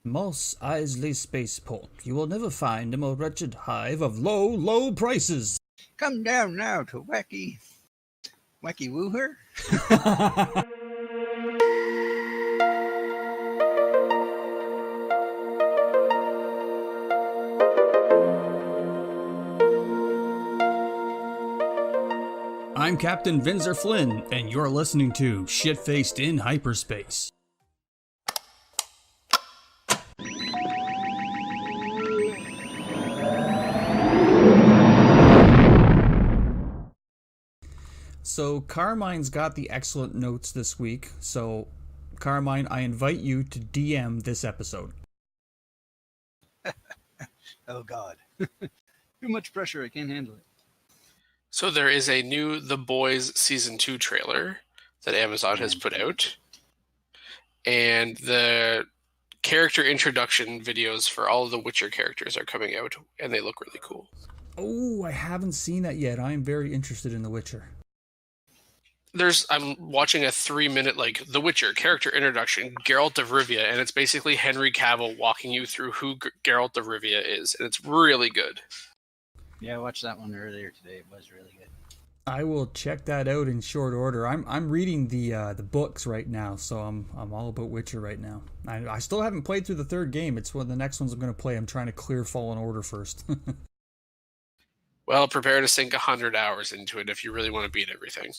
Mos Eisley Spaceport. You will never find a more wretched hive of low, low prices. Come down now to Wacky Wooher. I'm Captain Vinzer Flynn, and you're listening to Shitfaced in Hyperspace. So Carmine's got the excellent notes this week, so Carmine, I invite you to DM this episode. Oh God. Too much pressure, I can't handle it. So there is a new The Boys Season 2 trailer that Amazon has put out. And the character introduction videos for all of the Witcher characters are coming out, and they look really cool. Oh, I haven't seen that yet. I am very interested in The Witcher. I'm watching a 3-minute, The Witcher character introduction, Geralt of Rivia, and it's basically Henry Cavill walking you through who Geralt of Rivia is, and it's really good. Yeah, I watched that one earlier today. It was really good. I will check that out in short order. I'm reading the books right now, so I'm all about Witcher right now. I still haven't played through the third game. It's one of the next ones I'm going to play. I'm trying to clear Fallen Order first. Well, prepare to sink 100 hours into it if you really want to beat everything.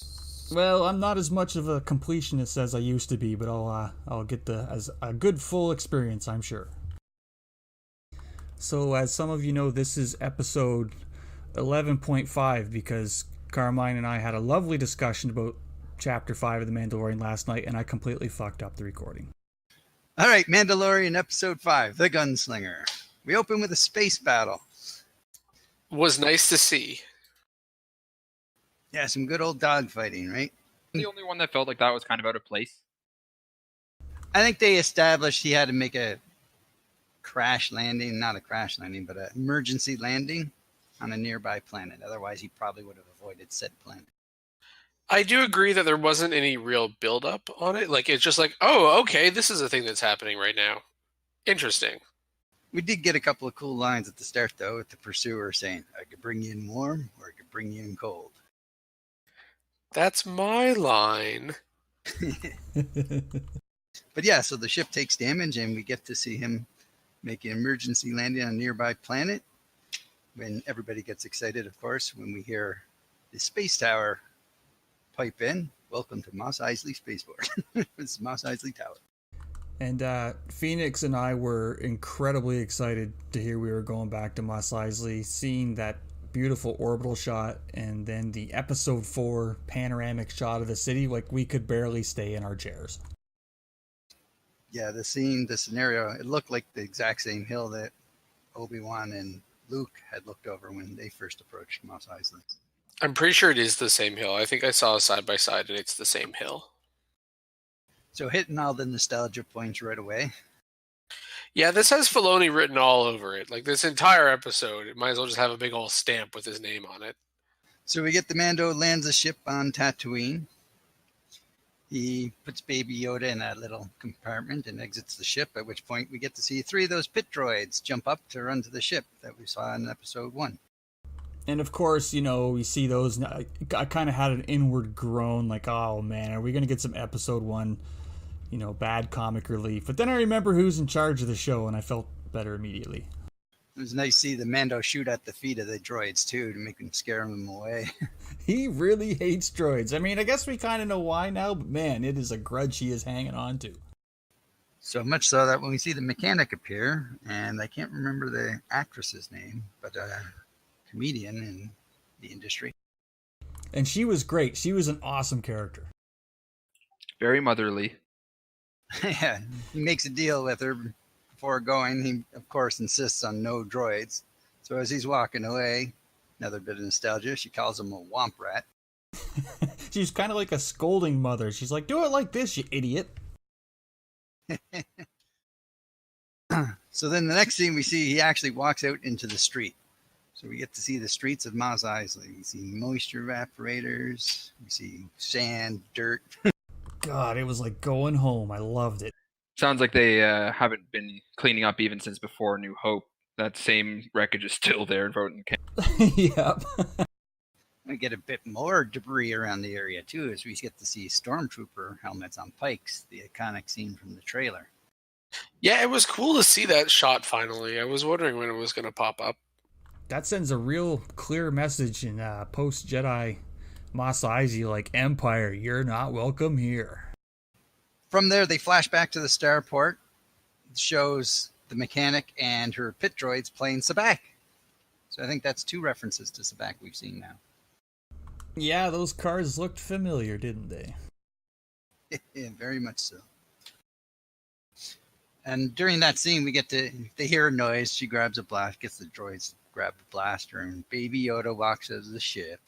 Well, I'm not as much of a completionist as I used to be, but I'll get as a good full experience, I'm sure. So, as some of you know, this is episode 11.5 because Carmine and I had a lovely discussion about Chapter 5 of The Mandalorian last night, and I completely fucked up the recording. All right, Mandalorian Episode 5, The Gunslinger. We open with a space battle. Was nice to see. Yeah, some good old dogfighting, right? The only one that felt like that was kind of out of place. I think they established he had to make a crash landing, not a crash landing, but an emergency landing on a nearby planet. Otherwise, he probably would have avoided said planet. I do agree that there wasn't any real build-up on it. It's just oh, okay, this is a thing that's happening right now. Interesting. We did get a couple of cool lines at the start, though, with the pursuer saying, I could bring you in warm or I could bring you in cold. That's my line. But yeah, so the ship takes damage and we get to see him make an emergency landing on a nearby planet. When everybody gets excited, of course, when we hear the space tower pipe in. Welcome to Mos Eisley Spaceport. It's Mos Eisley Tower. And Phoenix and I were incredibly excited to hear we were going back to Mos Eisley, seeing that beautiful orbital shot and then the episode 4 panoramic shot of the city. We could barely stay in our chairs. Yeah, the scenario, it looked like the exact same hill that Obi-Wan and Luke had looked over when they first approached Mos Eisley. I'm pretty sure it is the same hill. I think I saw a side-by-side and it's the same hill. So hitting all the nostalgia points right away. Yeah, this has Filoni written all over it. This entire episode, it might as well just have a big old stamp with his name on it. So we get the Mando lands a ship on Tatooine. He puts Baby Yoda in that little compartment and exits the ship, at which point we get to see 3 of those pit droids jump up to run to the ship that we saw in episode 1. And of course, we see those. I kind of had an inward groan, oh man, are we going to get some episode 1, bad comic relief? But then I remember who's in charge of the show, and I felt better immediately. It was nice to see the Mando shoot at the feet of the droids, too, to make them scare them away. He really hates droids. I guess we kind of know why now, but man, it is a grudge he is hanging on to. So much so that when we see the mechanic appear, and I can't remember the actress's name, but a comedian in the industry. And she was great. She was an awesome character. Very motherly. Yeah, he makes a deal with her before going. He, of course, insists on no droids. So as he's walking away, another bit of nostalgia, she calls him a womp rat. She's kind of like a scolding mother. She's like, do it like this, you idiot. So then the next scene we see, he actually walks out into the street. So we get to see the streets of Mos Eisley. We see moisture evaporators. We see sand, dirt. God, it was like going home. I loved it. Sounds like they haven't been cleaning up even since before New Hope. That same wreckage is still there in Voten Camp. Yep. We get a bit more debris around the area too, as we get to see stormtrooper helmets on pikes, the iconic scene from the trailer. Yeah, it was cool to see that shot finally. I was wondering when it was going to pop up. That sends a real clear message in post-Jedi Mos Eisley, like, Empire, you're not welcome here. From there, they flash back to the starport. It shows the mechanic and her pit droids playing Sabacc. So I think that's 2 references to Sabacc we've seen now. Yeah, those cars looked familiar, didn't they? Yeah, very much so. And during that scene, they hear a noise. She grabs a blast, gets the droids to grab the blaster, and Baby Yoda walks out of the ship.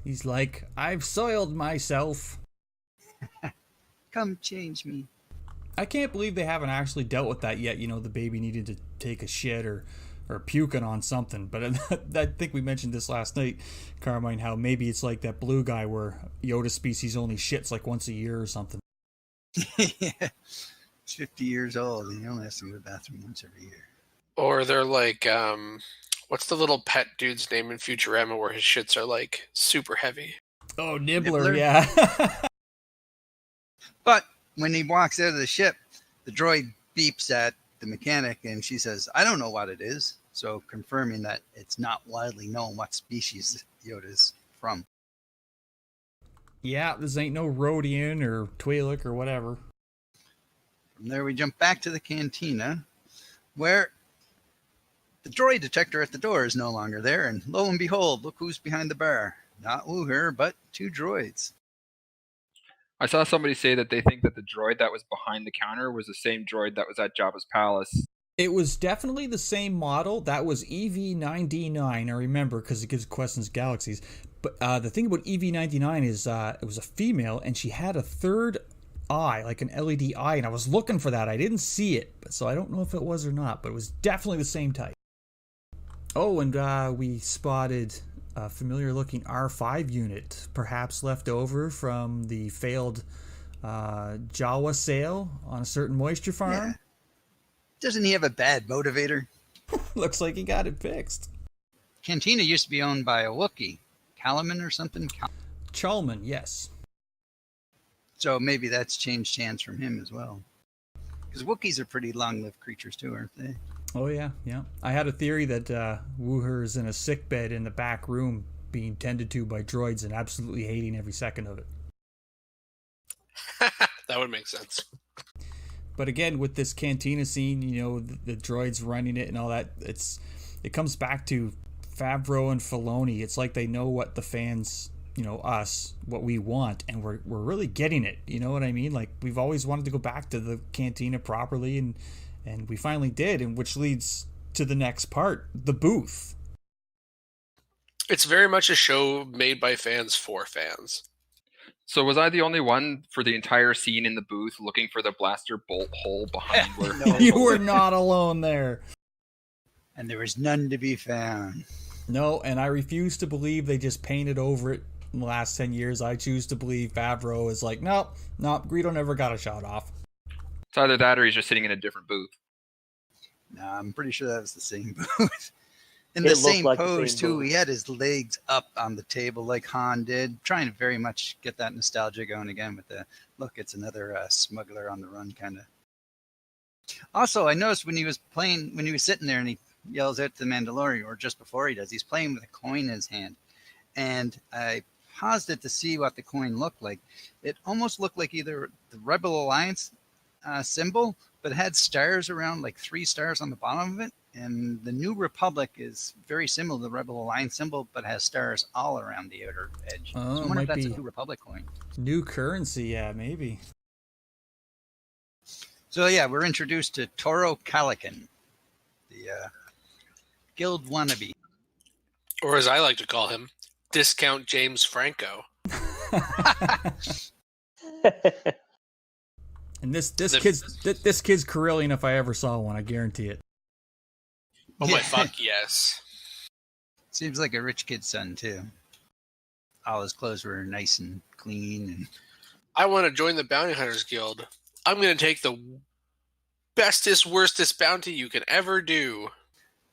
He's like, I've soiled myself. Come change me. I can't believe they haven't actually dealt with that yet. You know, the baby needed to take a shit or puking on something. But I think we mentioned this last night, Carmine, how maybe it's like that blue guy where Yoda species only shits like once a year or something. Yeah. He's 50 years old and he only has to go to the bathroom once every year. Or they're like, what's the little pet dude's name in Futurama where his shits are like super heavy? Oh, Nibbler. Yeah. But when he walks out of the ship, the droid beeps at the mechanic and she says, I don't know what it is. So confirming that it's not widely known what species Yoda's from. Yeah, this ain't no Rhodian or Twi'lek or whatever. From there, we jump back to the cantina where the droid detector at the door is no longer there. And lo and behold, look who's behind the bar. Not Wooher, but 2 droids. I saw somebody say that they think that the droid that was behind the counter was the same droid that was at Jabba's palace. It was definitely the same model. That was EV-9D9. I remember because it gives questions galaxies. But the thing about EV-99 is it was a female and she had a third eye, like an LED eye, and I was looking for that. I didn't see it, so I don't know if it was or not, but it was definitely the same type. Oh, and we spotted a familiar-looking R5 unit, perhaps left over from the failed Jawa sale on a certain moisture farm. Yeah. Doesn't he have a bad motivator? Looks like he got it fixed. Cantina used to be owned by a Wookiee. Kalaman or something? Chalman, yes. So maybe that's changed hands from him as well. Because Wookiees are pretty long-lived creatures too, aren't they? Oh, yeah. I had a theory that Wooher is in a sick bed in the back room being tended to by droids and absolutely hating every second of it. That would make sense. But again, with this cantina scene, you know, the droids running it and all that, it comes back to Favreau and Filoni. It's like they know what the fans, you know, us, what we want, and we're really getting it. You know what I mean? Like, we've always wanted to go back to the cantina properly, and we finally did, and which leads to the next part, the booth. It's very much a show made by fans for fans. So was I the only one for the entire scene in the booth looking for the blaster bolt hole behind where... No. You were not alone there. And there was none to be found. No, and I refuse to believe they just painted over it in the last 10 years. I choose to believe Favreau is like, nope, Greedo never got a shot off. It's either that or he's just sitting in a different booth. No, I'm pretty sure that was the same booth. In the same pose, too. He had his legs up on the table like Han did, trying to very much get that nostalgia going again with the, look, it's another smuggler on the run kind of. Also, I noticed when he was sitting there and he yells out to the Mandalorian, or just before he does, he's playing with a coin in his hand. And I paused it to see what the coin looked like. It almost looked like either the Rebel Alliance symbol, but it had stars around, like 3 stars on the bottom of it. And the New Republic is very similar to the Rebel Alliance symbol, but has stars all around the outer edge. Oh, so I wonder if that's a New Republic coin. New currency, yeah, maybe. So yeah, we're introduced to Toro Calican, the guild wannabe. Or as I like to call him, Discount James Franco. And this kid's Carillion if I ever saw one, I guarantee it. Oh my fuck, yes. Seems like a rich kid's son, too. All his clothes were nice and clean. And I want to join the Bounty Hunters Guild. I'm going to take the bestest, worstest bounty you can ever do.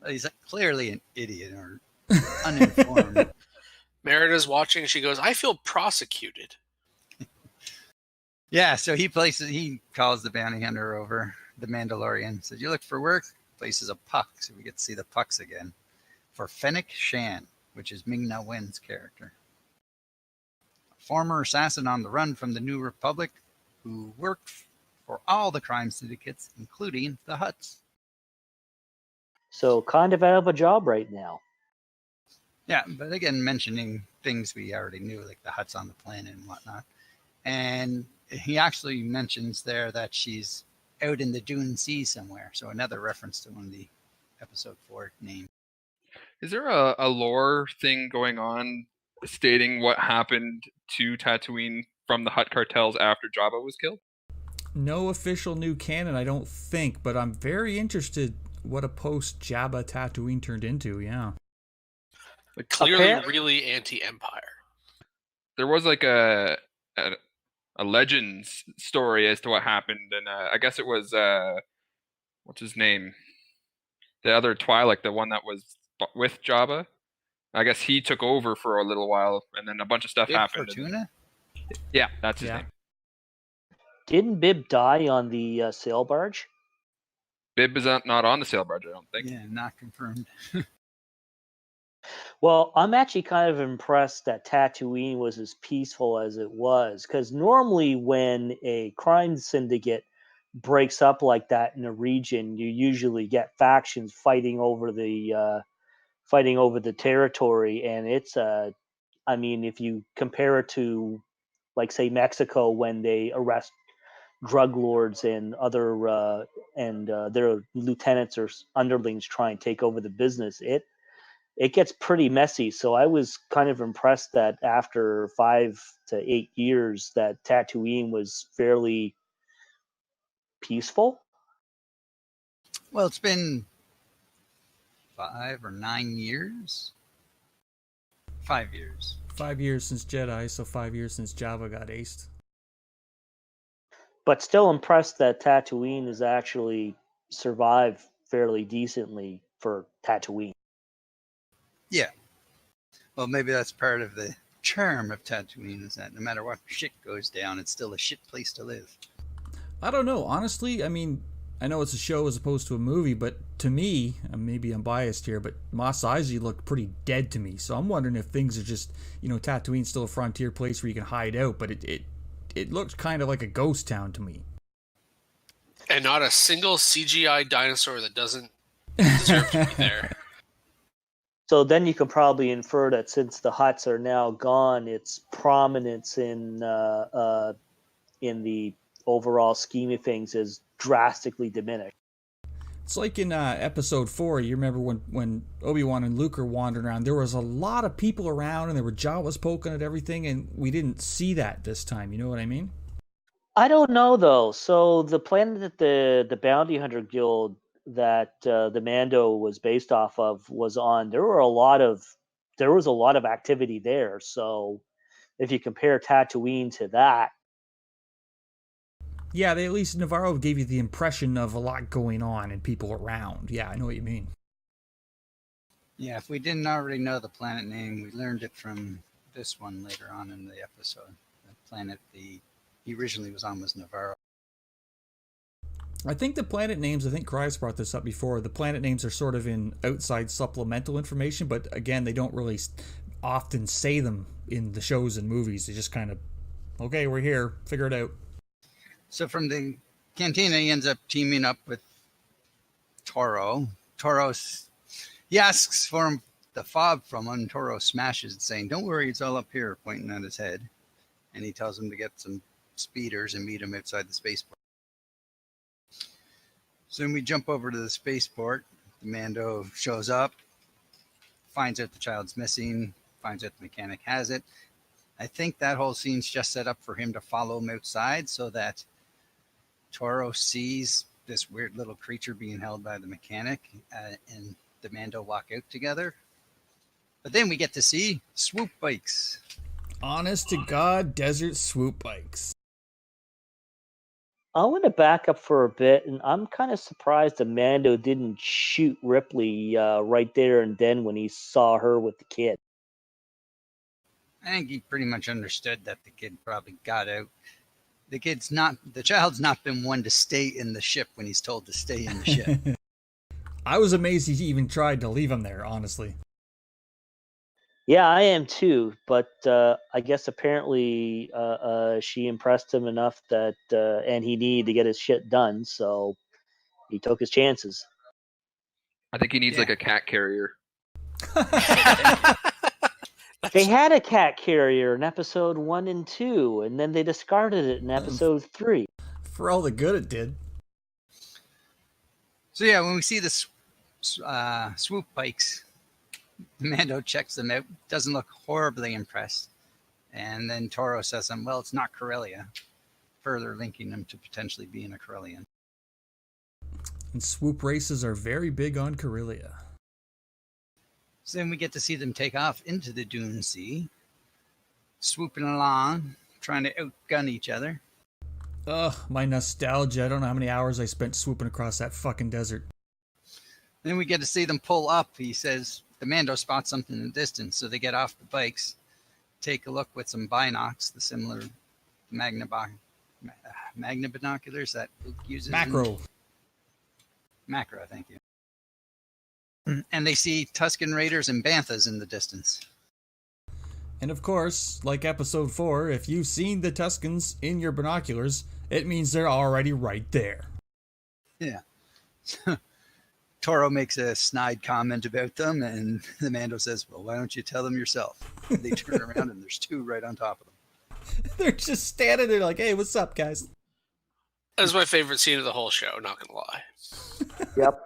Well, he's clearly an idiot or uninformed. Merida's watching. She goes, I feel prosecuted. Yeah, so he calls the bounty hunter over, the Mandalorian. Says, you look for work? Places a puck, so we get to see the pucks again. For Fennec Shan, which is Ming-Na Wen's character. A former assassin on the run from the New Republic who worked for all the crime syndicates, including the Hutts. So kind of out of a job right now. Yeah, but again, mentioning things we already knew, like the Hutts on the planet and whatnot. And he actually mentions there that she's out in the Dune Sea somewhere. So another reference to one of the episode 4 names. Is there a lore thing going on stating what happened to Tatooine from the Hutt cartels after Jabba was killed? No official new canon, I don't think, but I'm very interested what a post-Jabba Tatooine turned into, yeah. But clearly really anti-Empire. There was like a Legends story as to what happened, and I guess it was, what's his name? The other Twi'lek, the one that was with Jabba. I guess he took over for a little while, and then a bunch of stuff happened. Fortuna? Yeah, that's his name. Didn't Bib die on the sail barge? Bib is not on the sail barge, I don't think. Yeah, not confirmed. Well, I'm actually kind of impressed that Tatooine was as peaceful as it was, because normally when a crime syndicate breaks up like that in a region, you usually get factions fighting over the territory, and it's I mean, if you compare it to, like, say, Mexico when they arrest drug lords and other their lieutenants or underlings try and take over the business, it gets pretty messy. So I was kind of impressed that after 5 to 8 years that Tatooine was fairly peaceful. Well, it's been 5 or 9 years. 5 years. 5 years since Jedi, so 5 years since Jabba got aced. But still impressed that Tatooine has actually survived fairly decently for Tatooine. Yeah. Well, maybe that's part of the charm of Tatooine, is that no matter what shit goes down, it's still a shit place to live. I don't know. Honestly, I mean, I know it's a show as opposed to a movie, but to me, and maybe I'm biased here, but Mos Eisley looked pretty dead to me. So I'm wondering if things are just, Tatooine's still a frontier place where you can hide out, but it looked kind of like a ghost town to me. And not a single CGI dinosaur that doesn't deserve to be there. So then you can probably infer that since the Hutts are now gone, its prominence in the overall scheme of things is drastically diminished. It's like in episode 4, you remember when Obi-Wan and Luke are wandering around, there was a lot of people around and there were Jawas poking at everything, and we didn't see that this time, you know what I mean? I don't know, though. So the planet that the Bounty Hunter Guild that the Mando was based off of was on, there was a lot of activity there. So if you compare Tatooine to that, yeah, they at least Navarro gave you the impression of a lot going on and people around. Yeah, I know what you mean. Yeah, if we didn't already know the planet name, we learned it from this one later on in the episode. The planet he originally was on was Navarro. I think the planet names, I think Kry's brought this up before, the planet names are sort of in outside supplemental information, but again, they don't really often say them in the shows and movies. They just kind of, okay, we're here, figure it out. So from the cantina, he ends up teaming up with Toro. He asks for the fob from him. Toro smashes it, saying, "Don't worry, it's all up here," pointing at his head. And he tells him to get some speeders and meet him outside the spaceport. So then we jump over to the spaceport. The Mando shows up, finds out the child's missing, finds out the mechanic has it. I think that whole scene's just set up for him to follow him outside so that Toro sees this weird little creature being held by the mechanic and the Mando walk out together. But then we get to see swoop bikes. Honest to God, desert swoop bikes. I want to back up for a bit, and I'm kind of surprised that Mando didn't shoot Ripley right there and then when he saw her with the kid. I think he pretty much understood that the kid probably got out. The child's not been one to stay in the ship when he's told to stay in the ship. I was amazed he even tried to leave him there, honestly. Yeah, I am too, but I guess apparently she impressed him enough that, and he needed to get his shit done, so he took his chances. I think he needs Yeah. like a cat carrier. They had a cat carrier in episode 1 and 2, and then they discarded it in episode 3. For all the good it did. So yeah, when we see the swoop bikes, Mando checks them out, doesn't look horribly impressed. And then Toro says to him, well, it's not Corellia, further linking him to potentially being a Corellian. And swoop races are very big on Corellia. So then we get to see them take off into the Dune Sea, swooping along, trying to outgun each other. Ugh, my nostalgia. I don't know how many hours I spent swooping across that fucking desert. Then we get to see them pull up. He says the Mando spots something in the distance, so they get off the bikes, take a look with some binocs, the similar Magna binoculars that Luke uses. Macro, thank you. And they see Tusken Raiders and Banthas in the distance. And of course, like episode 4, if you've seen the Tuskens in your binoculars, it means they're already right there. Yeah. Toro makes a snide comment about them, and the Mando says, well, why don't you tell them yourself? And they turn around, and there's two right on top of them. They're just standing there like, hey, what's up, guys? That's my favorite scene of the whole show, not gonna lie. Yep.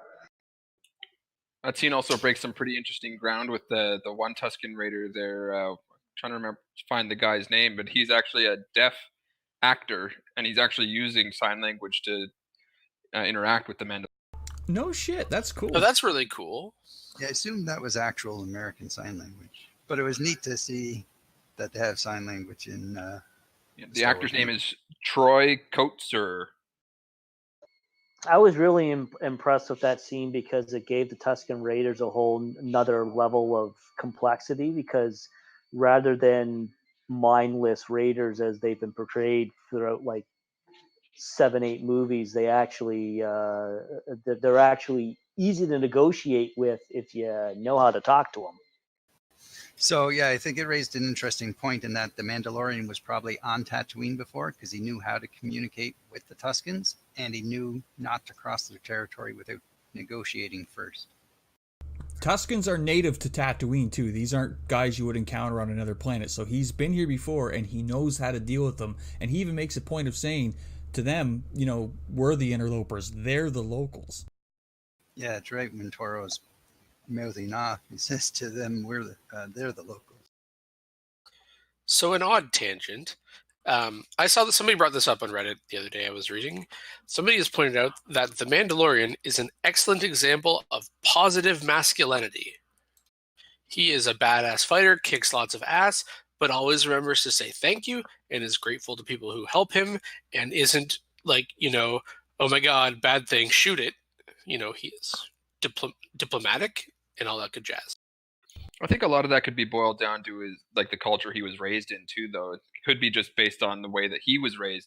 That scene also breaks some pretty interesting ground with the one Tusken Raider there. Trying to find the guy's name, but he's actually a deaf actor, and he's actually using sign language to interact with the Mandalorian. No shit, that's cool. Oh, that's really cool. Yeah, I assumed that was actual American Sign Language, but it was neat to see that they have sign language in. The actor's name is Troy Kotsur. I was really impressed with that scene because it gave the Tusken Raiders a whole another level of complexity, because rather than mindless raiders as they've been portrayed throughout like 7-8 movies, they actually they're actually easy to negotiate with if you know how to talk to them. So yeah, I think it raised an interesting point in that the Mandalorian was probably on Tatooine before because he knew how to communicate with the Tuskens, and he knew not to cross their territory without negotiating first. Tuskens are native to Tatooine too. These aren't guys you would encounter on another planet. So he's been here before and he knows how to deal with them. And he even makes a point of saying to them, you know, we're the interlopers. They're the locals. Yeah, it's right. When Toro's mouthing off, he says to them, they're the locals. So an odd tangent. I saw that somebody brought this up on Reddit the other day I was reading. Somebody has pointed out that the Mandalorian is an excellent example of positive masculinity. He is a badass fighter, kicks lots of ass, but always remembers to say thank you and is grateful to people who help him and isn't like, you know, oh my God, bad thing, shoot it. You know, he is diplomatic and all that good jazz. I think a lot of that could be boiled down to his, like, the culture he was raised in too, though. It could be just based on the way that he was raised,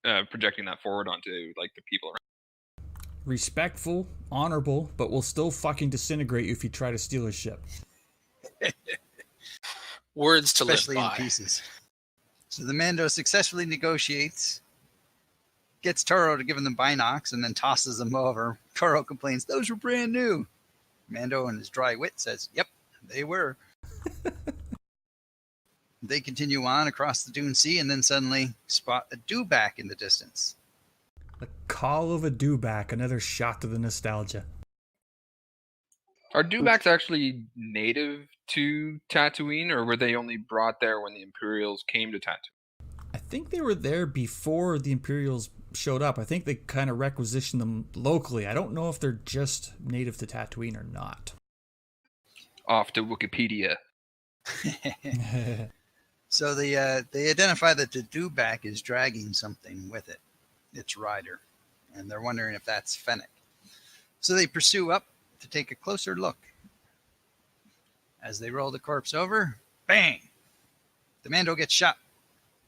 projecting that forward onto like the people around. Respectful, honorable, but will still fucking disintegrate you if you try to steal his ship. Words to Especially live by. in pieces. So the Mando successfully negotiates, gets Toro to give him the binocs, and then tosses them over. Toro complains, those were brand new. Mando, in his dry wit, says, yep, they were. They continue on across the Dune Sea and then suddenly spot a dewback in the distance. The call of a dewback, another shot to the nostalgia. Are dewbacks actually native to Tatooine, or were they only brought there when the Imperials came to Tatooine? I think they were there before the Imperials showed up. I think they kind of requisitioned them locally. I don't know if they're just native to Tatooine or not. Off to Wikipedia. So they identify that the dewback is dragging something with it. its rider, and they're wondering if that's Fennec. So they pursue up to take a closer look. As they roll the corpse over, bang! The Mando gets shot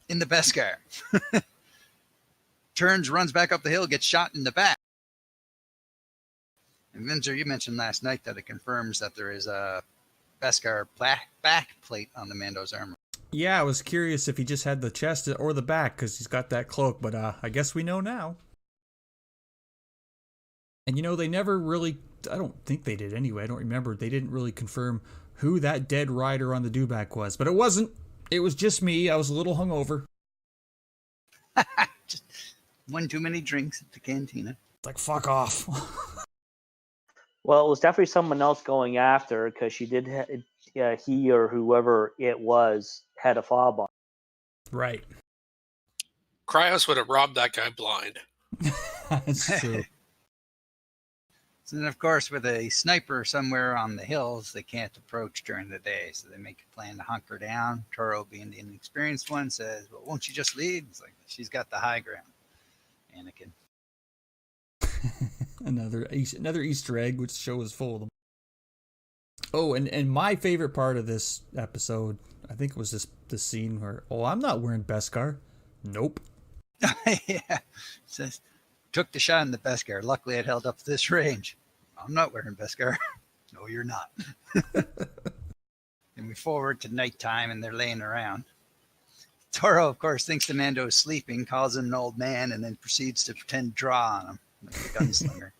in the Beskar. Turns, runs back up the hill, gets shot in the back. And Windsor, you mentioned last night that it confirms that there is a Beskar back plate on the Mando's armor. Yeah, I was curious if he just had the chest or the back because he's got that cloak, but I guess we know now. And they never really, I don't think they did anyway, I don't remember, they didn't really confirm who that dead rider on the dewback was, but it wasn't. It was just me. I was a little hungover. Just one too many drinks at the cantina. It's like, fuck off. Well, it was definitely someone else going after because she did. He or whoever it was had a fob on. Right. Cryos would have robbed that guy blind. That's true. So then, of course, with a sniper somewhere on the hills, they can't approach during the day. So they make a plan to hunker down. Toro, being the inexperienced one, says, well, won't you just lead? It's like, she's got the high ground. Anakin. Another Easter egg, which the show is full of them. Oh, and my favorite part of this episode, I think it was this scene where, I'm not wearing Beskar. Nope. Yeah. Says, took the shot in the Beskar. Luckily, it held up this range. I'm not wearing Beskar. No, you're not. And we forward to nighttime, and they're laying around. Toro, of course, thinks the Mando is sleeping, calls him an old man, and then proceeds to pretend draw on him, like the gunslinger.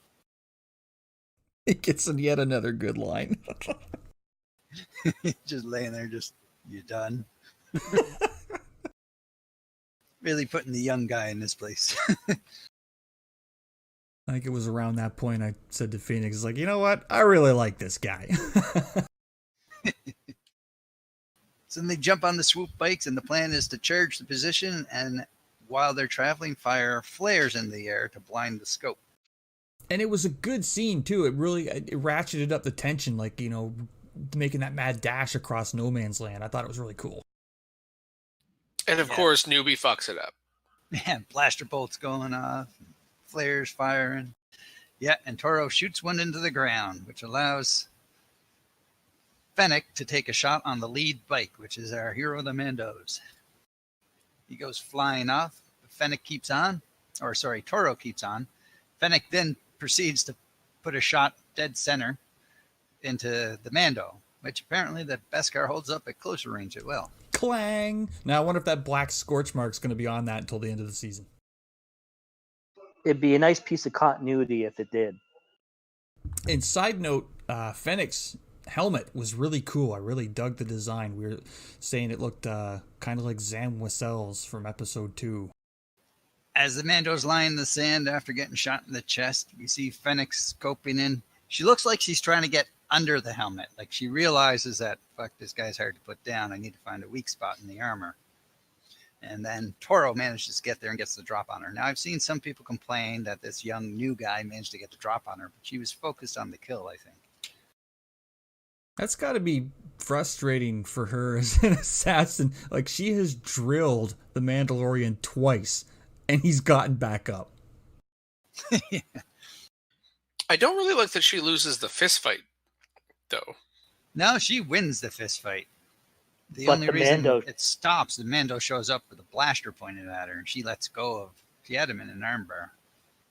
He gets in yet another good line. Just laying there, you done? Really putting the young guy in this place. I think it was around that point I said to Phoenix, like, you know what? I really like this guy. So then they jump on the swoop bikes, and the plan is to charge the position, and while they're traveling, fire flares in the air to blind the scope. And it was a good scene, too. It ratcheted up the tension, like, making that mad dash across no man's land. I thought it was really cool. And of course, Newbie fucks it up. Yeah, blaster bolts going off, flares firing. Yeah, and Toro shoots one into the ground, which allows Fennec to take a shot on the lead bike, which is our hero, the Mandos. He goes flying off. Toro keeps on. Fennec then proceeds to put a shot dead center into the Mando, which apparently the Beskar holds up at closer range as well. Clang! Now I wonder if that black scorch mark's going to be on that until the end of the season. It'd be a nice piece of continuity if it did. And side note, Fennec's helmet was really cool. I really dug the design. We were saying it looked kind of like Zam Wesell's from episode 2. As the Mando's lying in the sand after getting shot in the chest, we see Fennec scoping in. She looks like she's trying to get under the helmet. Like she realizes that, fuck, this guy's hard to put down. I need to find a weak spot in the armor. And then Toro manages to get there and gets the drop on her. Now, I've seen some people complain that this young new guy managed to get the drop on her, but she was focused on the kill, I think. That's got to be frustrating for her as an assassin. Like, she has drilled the Mandalorian twice, and he's gotten back up. Yeah. I don't really like that she loses the fist fight, though. No, she wins the fist fight. The But only the reason Mando- it stops, the Mando shows up with a blaster pointed at her, and she lets go of. She had him in an armbar.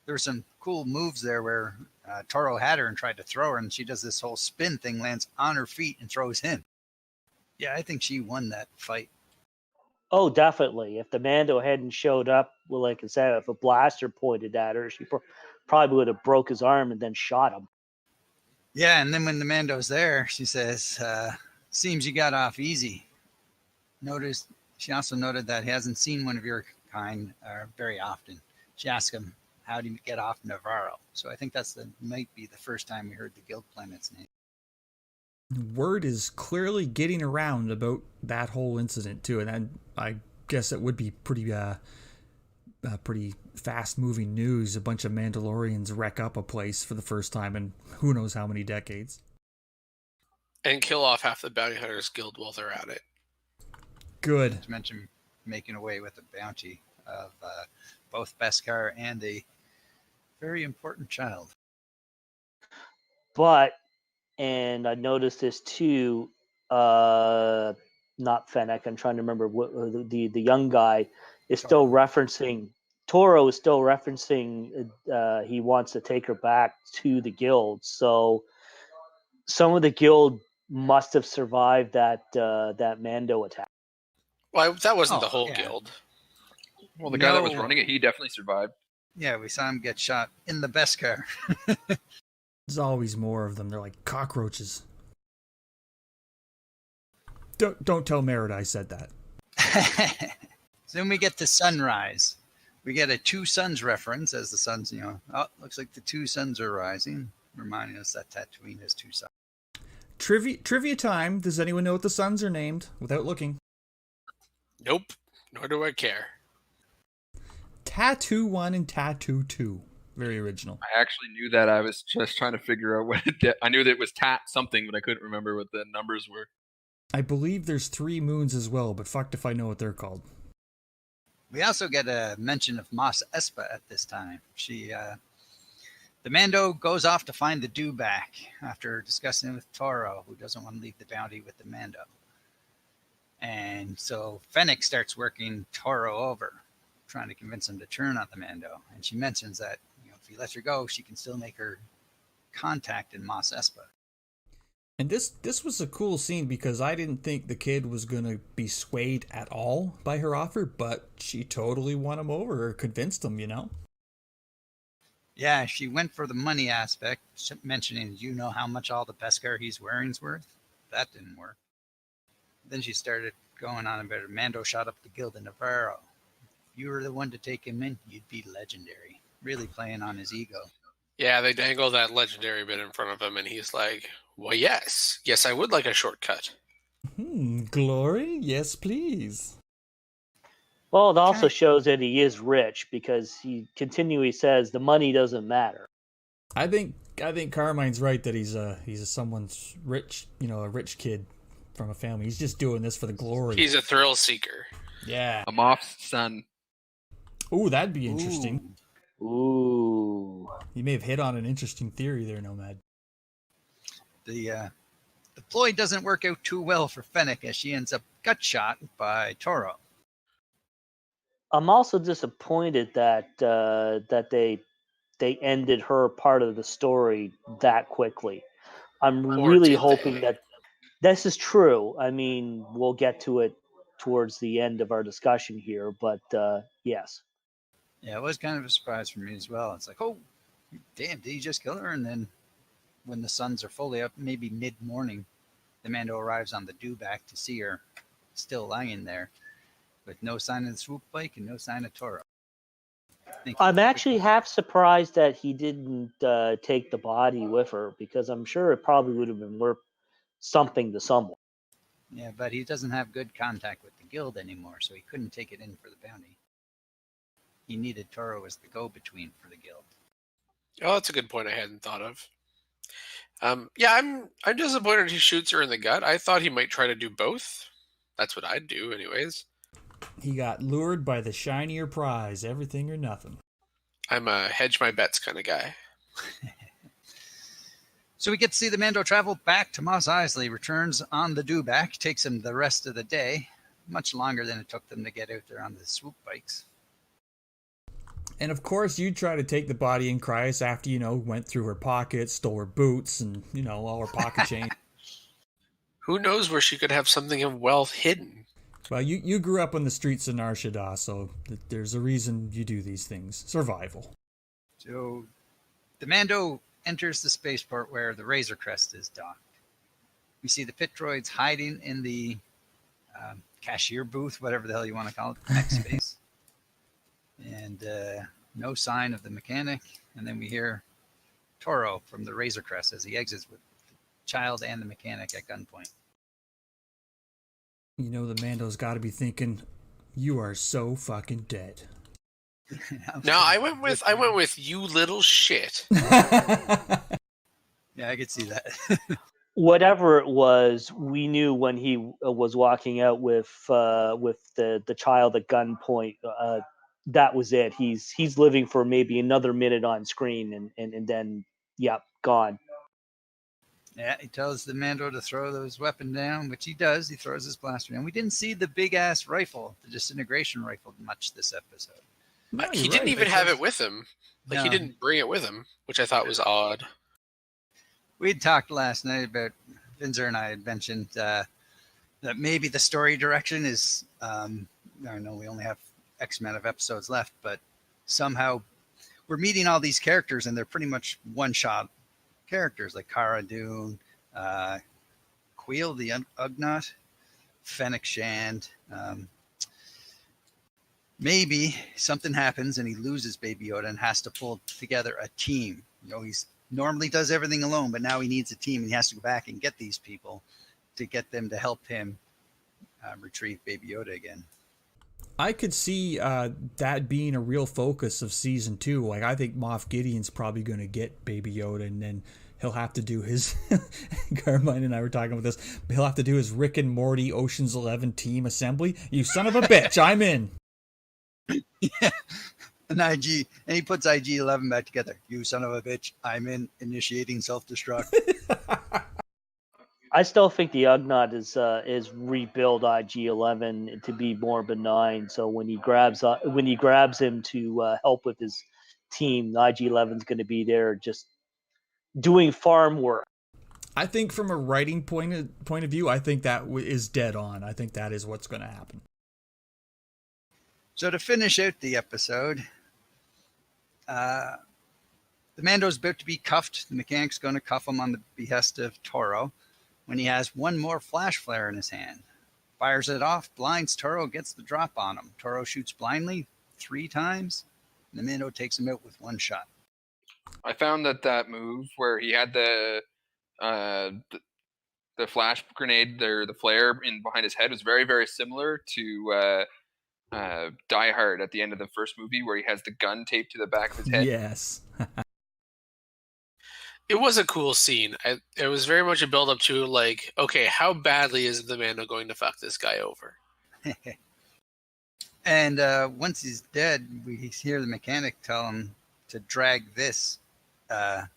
There were some cool moves there where Toro had her and tried to throw her, and she does this whole spin thing, lands on her feet, and throws him. Yeah, I think she won that fight. Oh, definitely. If the Mando hadn't showed up, well, like I said, if a blaster pointed at her, she probably would have broke his arm and then shot him. Yeah, and then when the Mando's there, she says, seems you got off easy. She also noted that he hasn't seen one of your kind very often. She asked him, how do you get off Navarro? So I think might be the first time we heard the guild planet's name. Word is clearly getting around about that whole incident, too. And I guess it would be pretty fast-moving news. A bunch of Mandalorians wreck up a place for the first time in who knows how many decades. And kill off half the Bounty Hunters Guild while they're at it. Good. To mention making away with the bounty of both Beskar and a very important child. But, and I noticed this too, not Fennec, I'm trying to remember what the young guy is still referencing. Toro is still referencing he wants to take her back to the guild. So some of the guild must have survived that Mando attack. Well, that wasn't the Oh, whole yeah. guild. Well, the guy that was No. running it, he definitely survived. Yeah, we saw him get shot in the Beskar. There's always more of them. They're like cockroaches. Don't tell Merritt I said that. So then we get to Sunrise. We get a two suns reference as the suns, looks like the two suns are rising, reminding us that Tatooine has two suns. Trivia time. Does anyone know what the suns are named without looking? Nope. Nor do I care. Tattoo 1 and Tattoo 2. Very original. I actually knew that. I was just trying to figure out what I knew that it was Tat something, but I couldn't remember what the numbers were. I believe there's 3 moons as well, but fucked if I know what they're called. We also get a mention of Mos Espa at this time. The Mando goes off to find the dewback after discussing with Toro, who doesn't want to leave the bounty with the Mando. And so Fennec starts working Toro over, trying to convince him to turn on the Mando. And she mentions that if he lets her go, she can still make her contact in Mos Espa. And this was a cool scene because I didn't think the kid was going to be swayed at all by her offer, but she totally won him over or convinced him, Yeah, she went for the money aspect, mentioning, how much all the Beskar he's wearing's worth? That didn't work. Then she started going on about Mando shot up the guild in Navarro. If you were the one to take him in, you'd be legendary. Really playing on his ego. Yeah, they dangle that legendary bit in front of him, and he's like, well, yes. Yes, I would like a shortcut. Glory? Yes, please. Well, it also shows that he is rich because he continually says the money doesn't matter. I think Carmine's right that he's someone's rich, a rich kid from a family. He's just doing this for the glory. He's a thrill seeker. Yeah. A Moff's son. Ooh, that'd be interesting. Ooh. You may have hit on an interesting theory there, Nomad. The ploy doesn't work out too well for Fennec as she ends up gut shot by Toro. I'm also disappointed that that they ended her part of the story that quickly. I'm really hoping that this is true. I mean, we'll get to it towards the end of our discussion here, but yes. Yeah, it was kind of a surprise for me as well. It's like, oh, damn, did he just kill her? And then when the suns are fully up, maybe mid-morning, the Mando arrives on the dewback to see her still lying there with no sign of the swoop bike and no sign of Toro. I'm actually half surprised that he didn't take the body with her because I'm sure it probably would have been worth something to someone. Yeah, but he doesn't have good contact with the guild anymore, so he couldn't take it in for the bounty. He needed Toro as the go-between for the guild. Oh, that's a good point I hadn't thought of. I'm disappointed he shoots her in the gut. I thought he might try to do both. That's what I'd do anyways. He got lured by the shinier prize, everything or nothing. I'm a hedge my bets kind of guy. So we get to see the Mando travel back to Mos Eisley, returns on the dewback, takes him the rest of the day, much longer than it took them to get out there on the swoop bikes. And of course, you try to take the body in Cryos after, went through her pockets, stole her boots, and, all her pocket change. Who knows where she could have something of wealth hidden? Well, you grew up on the streets of Nar Shaddaa, so there's a reason you do these things. Survival. So the Mando enters the spaceport where the Razor Crest is docked. We see the pit droids hiding in the cashier booth, whatever the hell you want to call it, next space. And no sign of the mechanic. And then we hear Toro from the Razor Crest as he exits with the child and the mechanic at gunpoint. The Mando's got to be thinking, you are so fucking dead. No, I went with you little shit. Yeah, I could see that. Whatever it was, we knew when he was walking out with the child at gunpoint. that was it. He's living for maybe another minute on screen, and then gone. Yeah, he tells the Mando to throw his weapon down, which he does. He throws his blaster down. We didn't see the big ass rifle, the disintegration rifle, much this episode. No, He you're didn't right. even have it with him. Like, he No. didn't bring it with him, which I thought was odd. We had talked last night about, Vinzer and I had mentioned that maybe the story direction is, I know we only have X amount of episodes left, but somehow we're meeting all these characters and they're pretty much one-shot characters like Cara Dune, Queel the Ugnaught, Fennec Shand. Maybe something happens and he loses Baby Yoda and has to pull together a team. He's normally does everything alone, but now he needs a team and he has to go back and get these people to get them to help him retrieve Baby Yoda again. I could see that being a real focus of season 2. Like, I think Moff Gideon's probably going to get Baby Yoda, and then he'll have to do his Carmine and I were talking about this. He'll have to do his Rick and Morty Ocean's 11 team assembly. You son of a bitch, I'm in. Yeah. And he puts IG-11 back together. You son of a bitch, I'm in, initiating self-destruct. I still think the Ugnaught is rebuild IG-11 to be more benign. So when he grabs him to help with his team, IG-11 is going to be there just doing farm work. I think from a writing point of view, I think that is dead on. I think that is what's going to happen. So to finish out the episode, the Mando's about to be cuffed. The mechanic's going to cuff him on the behest of Toro when he has one more flash flare in his hand. Fires it off, blinds Toro, gets the drop on him. Toro shoots blindly 3 times, and the Mando takes him out with one shot. I found that move where he had the flash grenade there, the flare in behind his head, was very, very similar to Die Hard at the end of the first movie, where he has the gun taped to the back of his head. Yes. It was a cool scene. It was very much a build-up to, like, okay, how badly is the Mando going to fuck this guy over? And once he's dead, we hear the mechanic tell him to drag this out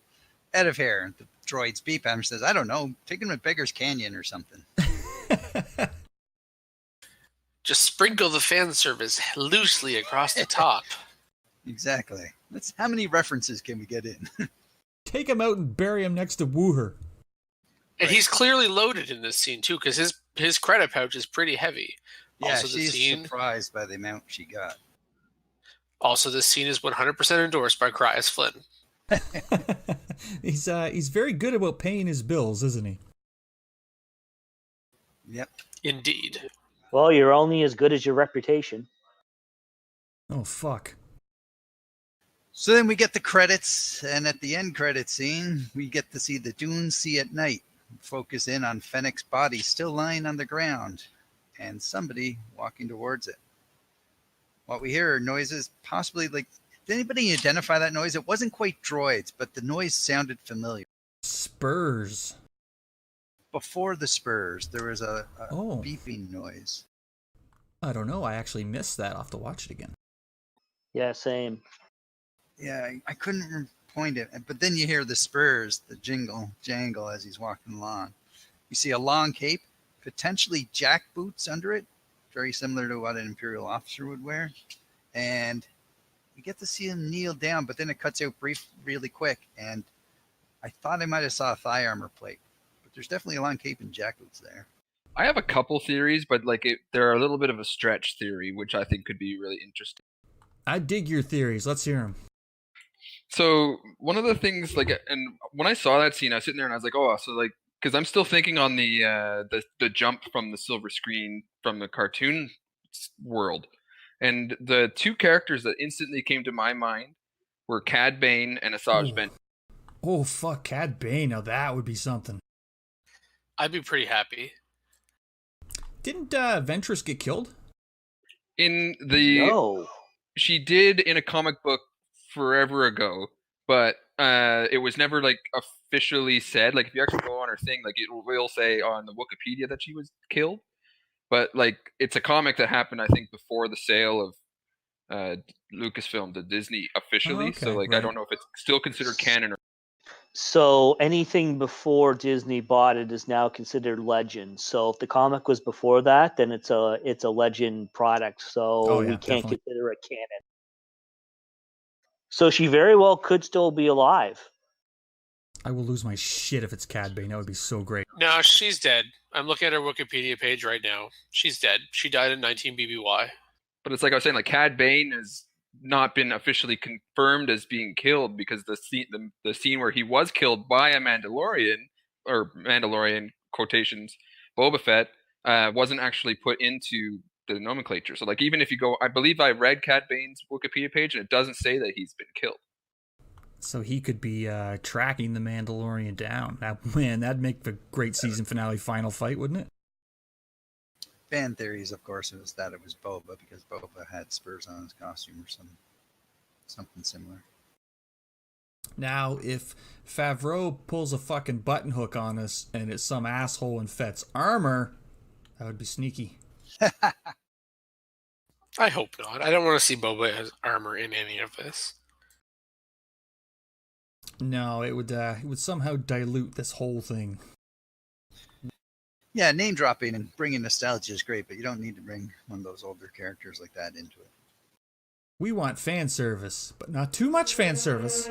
of here. The droids beep at him and says, I don't know, take him to Beggar's Canyon or something. Just sprinkle the fan service loosely across the top. Exactly. How many references can we get in? Take him out and bury him next to Wooher. And he's clearly loaded in this scene, too, because his credit pouch is pretty heavy. Yeah, Also, she's surprised by the amount she got. Also, this scene is 100% endorsed by Cryas Flynn. He's very good about paying his bills, isn't he? Yep. Indeed. Well, you're only as good as your reputation. Oh, fuck. So then we get the credits, and at the end credit scene, we get to see the Dune Sea at night. Focus in on Fennec's body still lying on the ground, and somebody walking towards it. What we hear are noises, possibly like, did anybody identify that noise? It wasn't quite droids, but the noise sounded familiar. Spurs. Before the spurs, there was a beeping noise. I don't know. I actually missed that. I'll have to watch it again. Yeah, same. Yeah, I couldn't point it. But then you hear the spurs, the jangle as he's walking along. You see a long cape, potentially jack boots under it, very similar to what an Imperial officer would wear. And we get to see him kneel down, but then it cuts out really quick. And I thought I might have saw a thigh armor plate, but there's definitely a long cape and jack boots there. I have a couple theories, but they're a little bit of a stretch theory, which I think could be really interesting. I dig your theories. Let's hear them. So one of the things, and when I saw that scene, I was sitting there and I was like, oh, so because I'm still thinking on the jump from the silver screen from the cartoon world, and the 2 characters that instantly came to my mind were Cad Bane and Asajj Ventress. Oh, fuck, Cad Bane. Now that would be something. I'd be pretty happy. Didn't Ventress get killed? No. She did in a comic book forever ago, but it was never officially said. If you actually go on her thing, it will say on the Wikipedia that she was killed, but it's a comic that happened, I think, before the sale Lucasfilm to Disney officially. okay, So like I right. don't know if it's still considered canon or. So anything before Disney bought it is now considered legend. So if the comic was before that, then it's a legend product. So Oh, yeah, we can't definitely. consider it canon. So she very well could still be alive. I will lose my shit if it's Cad Bane. That would be so great. No, she's dead. I'm looking at her Wikipedia page right now. She's dead. She died in 19 BBY. But it's like I was saying, like Cad Bane has not been officially confirmed as being killed because the scene where he was killed by a Mandalorian, or Mandalorian quotations, Boba Fett, wasn't actually put into the nomenclature. So like even if you go, I believe I read Cad Bane's Wikipedia page and it doesn't say that he's been killed. So he could be tracking the Mandalorian down. Man, that'd make the great season finale final fight, wouldn't it? Fan theories, of course, was that it was Boba because Boba had spurs on his costume or something similar. Now, if Favreau pulls a fucking button hook on us and it's some asshole in Fett's armor, that would be sneaky. I hope not. I don't want to see Boba as armor in any of this. No, it would somehow dilute this whole thing. Yeah, name dropping and bringing nostalgia is great, but you don't need to bring one of those older characters like that into it. We want fan service, but not too much fan service.